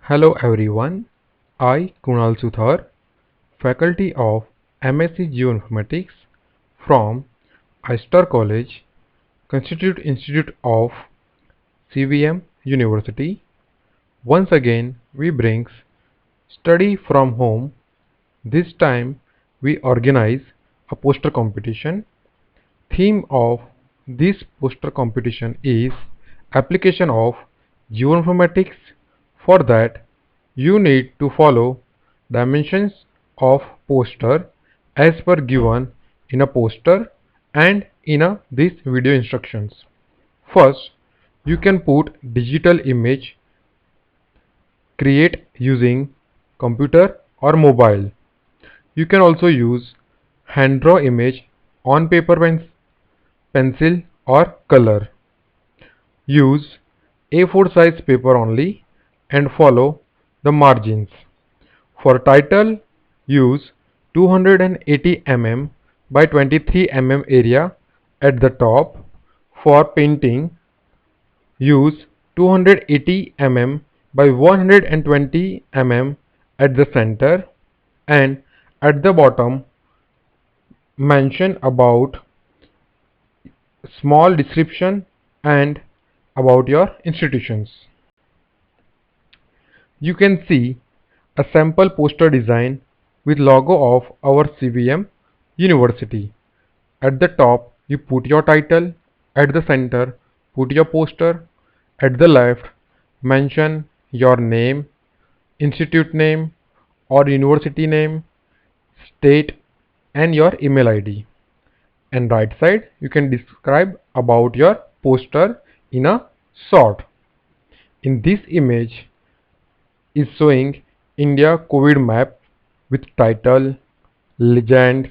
Hello everyone, I Kunal Suthar, Faculty of MSc Geoinformatics from ISTAR College, Constitute Institute of CVM University. Once again we brings study from home. This time we organize a poster competition. Theme of this poster competition is Application of Geoinformatics. For that, you need to follow dimensions of poster as per given in a poster and in these video instructions. First, you can put digital image create using computer or mobile. You can also use hand draw image on paper, pencil or color. Use A4 size paper only and follow the margins. For title, use 280 mm by 23 mm area at the top. For painting, use 280 mm by 120 mm at the center, and at the bottom mention about small description and about your institutions. You can see a sample poster design with logo of our CVM University. At the top you put your title, at the center put your poster, at the left mention your name, institute name or university name, state and your email ID. And right side you can describe about your poster in a short. In this image is showing India COVID map with title, legends,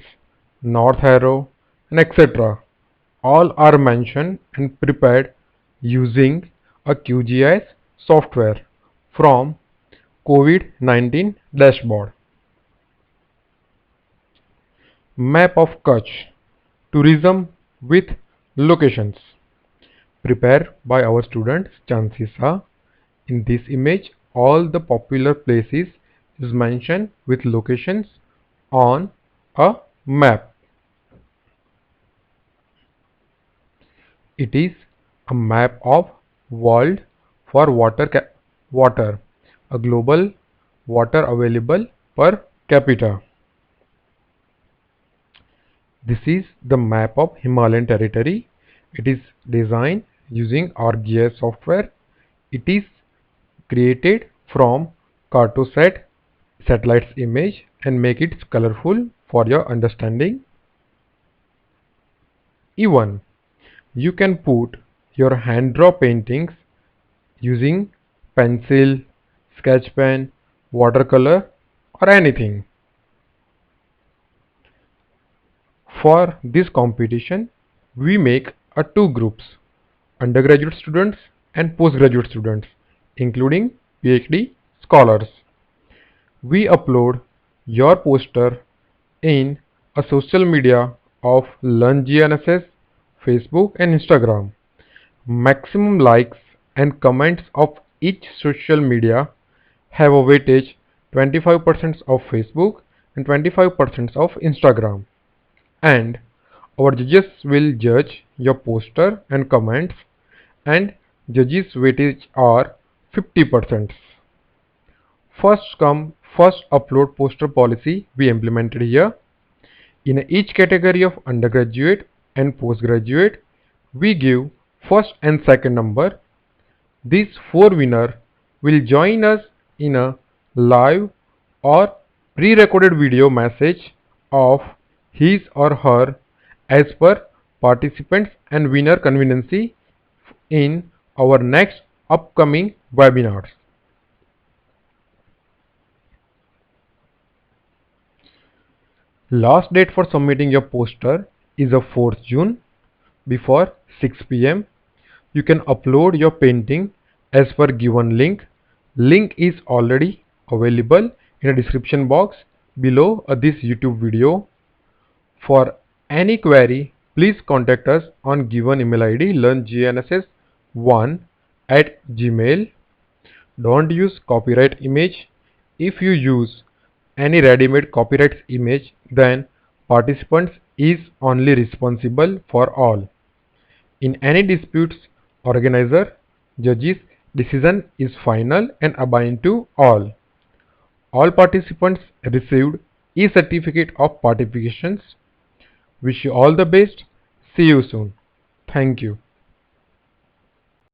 north arrow and etc. All are mentioned and prepared using a QGIS software from COVID-19 dashboard. Map of Kutch, tourism with locations, prepared by our student Chansi Shah. In this image, all the popular places is mentioned with locations on a map. It is a map of world for water, a global water available per capita. This is the map of Himalayan territory. It is designed using ArcGIS software. It is created from Cartosat satellite's image and make it colorful for your understanding. Even you can put your hand draw paintings using pencil, sketch pen, watercolor or anything. For this competition, we make two groups, undergraduate students and postgraduate students, including PhD scholars. We upload your poster in a social media of Learn GNSS, Facebook and Instagram. Maximum likes and comments of each social media have a weightage 25% of Facebook and 25% of Instagram. And our judges will judge your poster and comments, and judges weightage are 50%. First come first upload poster policy we implemented here. In each category of undergraduate and postgraduate, we give first and second number. These four winners will join us in a live or pre-recorded video message of his or her as per participants and winner conveniency in our next upcoming webinars. Last date for submitting your poster is the 4th June before 6 p.m. You can upload your painting as per given link. Link is already available in the description box below this YouTube video. For any query, please contact us on given email ID learngnss1@gmail. Don't use copyright image. If you use any ready-made copyright image, then participants is only responsible for all. In any disputes, organizer, judge's decision is final and abiding to all. All participants received e-certificate of participations. Wish you all the best. See you soon. Thank you.